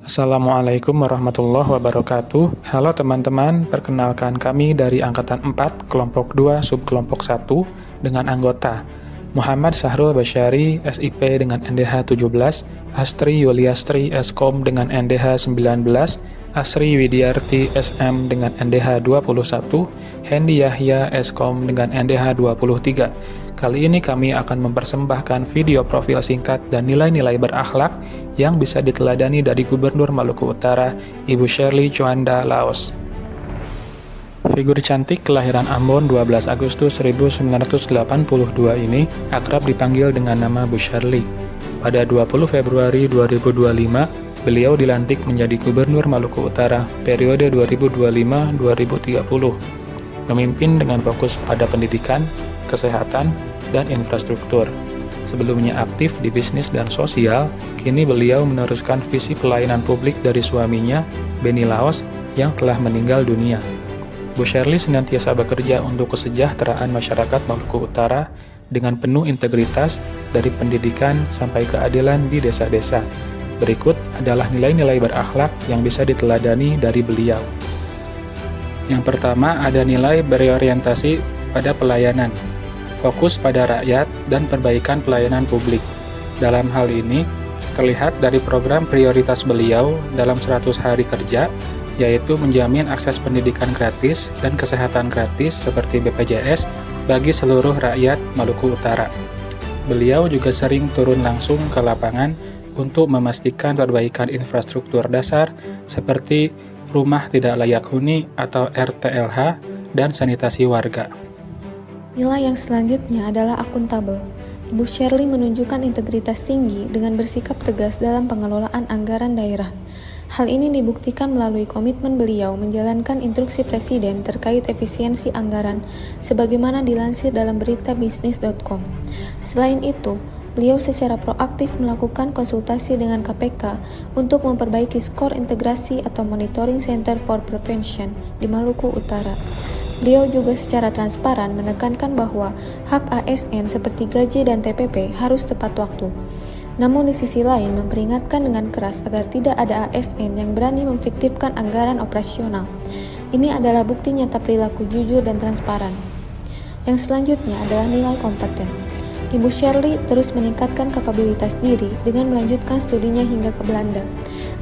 Assalamualaikum warahmatullahi wabarakatuh. Halo teman-teman, perkenalkan kami dari Angkatan 4, Kelompok 2, Subkelompok 1, dengan anggota Muhammad Sahrul Basyari, SIP dengan NDH 17, Astri Yuliastri, Eskom dengan NDH 19, Asri Widiarti, SM dengan NDH 21, Hendi Yahya, Eskom dengan NDH 23. Kali ini kami akan mempersembahkan video profil singkat dan nilai-nilai berakhlak yang bisa diteladani dari Gubernur Maluku Utara, Ibu Shirley Juanda Laos. Figur cantik kelahiran Ambon 12 Agustus 1982 ini akrab dipanggil dengan nama Bu Shirley. Pada 20 Februari 2025, beliau dilantik menjadi Gubernur Maluku Utara periode 2025-2030. Memimpin dengan fokus pada pendidikan, kesehatan, dan infrastruktur. Sebelumnya aktif di bisnis dan sosial, kini beliau meneruskan visi pelayanan publik dari suaminya, Benny Laos, yang telah meninggal dunia. Bu Shirley senantiasa bekerja untuk kesejahteraan masyarakat Maluku Utara dengan penuh integritas dari pendidikan sampai keadilan di desa-desa. Berikut adalah nilai-nilai berakhlak yang bisa diteladani dari beliau. Yang pertama ada nilai berorientasi pada pelayanan, fokus pada rakyat dan perbaikan pelayanan publik. Dalam hal ini, terlihat dari program prioritas beliau dalam 100 hari kerja, yaitu menjamin akses pendidikan gratis dan kesehatan gratis seperti BPJS bagi seluruh rakyat Maluku Utara. Beliau juga sering turun langsung ke lapangan untuk memastikan perbaikan infrastruktur dasar seperti rumah tidak layak huni atau RTLH dan sanitasi warga. Nilai yang selanjutnya adalah akuntabel. Ibu Shirley menunjukkan integritas tinggi dengan bersikap tegas dalam pengelolaan anggaran daerah. Hal ini dibuktikan melalui komitmen beliau menjalankan instruksi Presiden terkait efisiensi anggaran, sebagaimana dilansir dalam berita bisnis.com. Selain itu, beliau secara proaktif melakukan konsultasi dengan KPK untuk memperbaiki skor integrasi atau Monitoring Center for Prevention di Maluku Utara. Beliau juga secara transparan menekankan bahwa hak ASN seperti gaji dan TPP harus tepat waktu. Namun di sisi lain memperingatkan dengan keras agar tidak ada ASN yang berani memfiktifkan anggaran operasional. Ini adalah bukti nyata perilaku jujur dan transparan. Yang selanjutnya adalah nilai kompeten. Ibu Shirley terus meningkatkan kapabilitas diri dengan melanjutkan studinya hingga ke Belanda,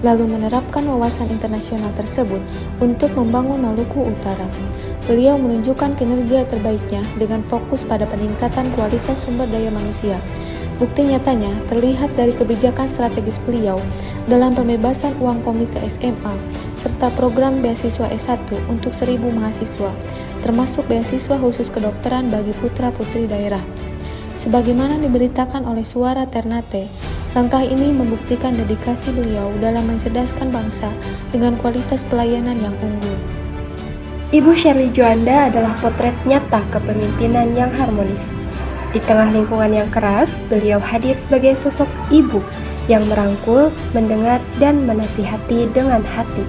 lalu menerapkan wawasan internasional tersebut untuk membangun Maluku Utara. Beliau menunjukkan kinerja terbaiknya dengan fokus pada peningkatan kualitas sumber daya manusia. Bukti nyatanya terlihat dari kebijakan strategis beliau dalam pembebasan uang komite SMA, serta program beasiswa S1 untuk 1.000 mahasiswa, termasuk beasiswa khusus kedokteran bagi putra-putri daerah. Sebagaimana diberitakan oleh Suara Ternate, langkah ini membuktikan dedikasi beliau dalam mencerdaskan bangsa dengan kualitas pelayanan yang unggul. Ibu Shirley Juanda adalah potret nyata kepemimpinan yang harmonis. Di tengah lingkungan yang keras, beliau hadir sebagai sosok ibu yang merangkul, mendengar, dan menasihati dengan hati.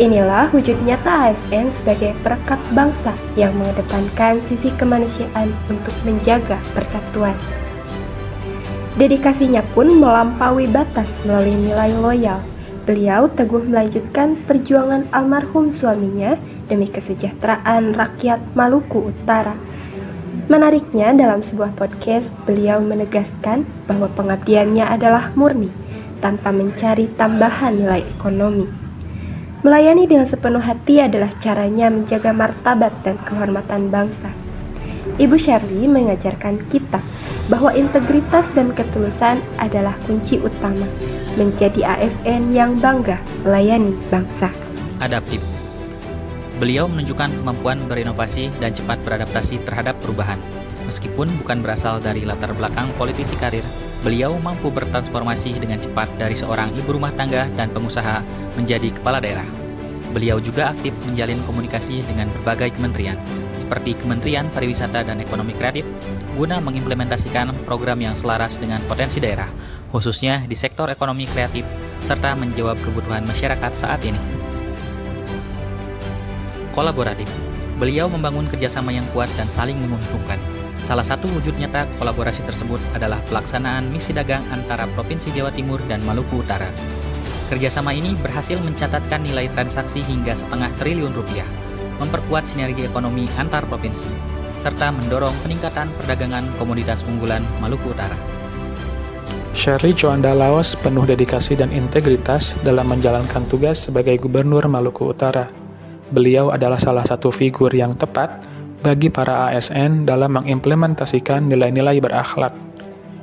Inilah wujud nyata ASN sebagai perekat bangsa yang mengedepankan sisi kemanusiaan untuk menjaga persatuan. Dedikasinya pun melampaui batas melalui nilai loyal. Beliau teguh melanjutkan perjuangan almarhum suaminya demi kesejahteraan rakyat Maluku Utara. Menariknya, dalam sebuah podcast, beliau menegaskan bahwa pengabdiannya adalah murni, tanpa mencari tambahan nilai ekonomi. Melayani dengan sepenuh hati adalah caranya menjaga martabat dan kehormatan bangsa. Ibu Shirley mengajarkan kita bahwa integritas dan ketulusan adalah kunci utama menjadi ASN yang bangga melayani bangsa. Adaptif. Beliau menunjukkan kemampuan berinovasi dan cepat beradaptasi terhadap perubahan. Meskipun bukan berasal dari latar belakang politisi karir, beliau mampu bertransformasi dengan cepat dari seorang ibu rumah tangga dan pengusaha menjadi kepala daerah. Beliau juga aktif menjalin komunikasi dengan berbagai kementerian, seperti Kementerian Pariwisata dan Ekonomi Kreatif, guna mengimplementasikan program yang selaras dengan potensi daerah, khususnya di sektor ekonomi kreatif, serta menjawab kebutuhan masyarakat saat ini. Kolaboratif. Beliau membangun kerjasama yang kuat dan saling menguntungkan. Salah satu wujud nyata kolaborasi tersebut adalah pelaksanaan misi dagang antara Provinsi Jawa Timur dan Maluku Utara. Kerjasama ini berhasil mencatatkan nilai transaksi hingga Rp0,5 triliun, memperkuat sinergi ekonomi antar provinsi, serta mendorong peningkatan perdagangan komoditas unggulan Maluku Utara. Shirley Juanda Laos penuh dedikasi dan integritas dalam menjalankan tugas sebagai Gubernur Maluku Utara. Beliau adalah salah satu figur yang tepat bagi para ASN dalam mengimplementasikan nilai-nilai berakhlak.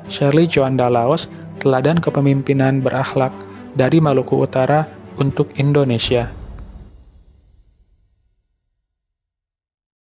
Shirley Juanda Laos teladan kepemimpinan berakhlak dari Maluku Utara untuk Indonesia.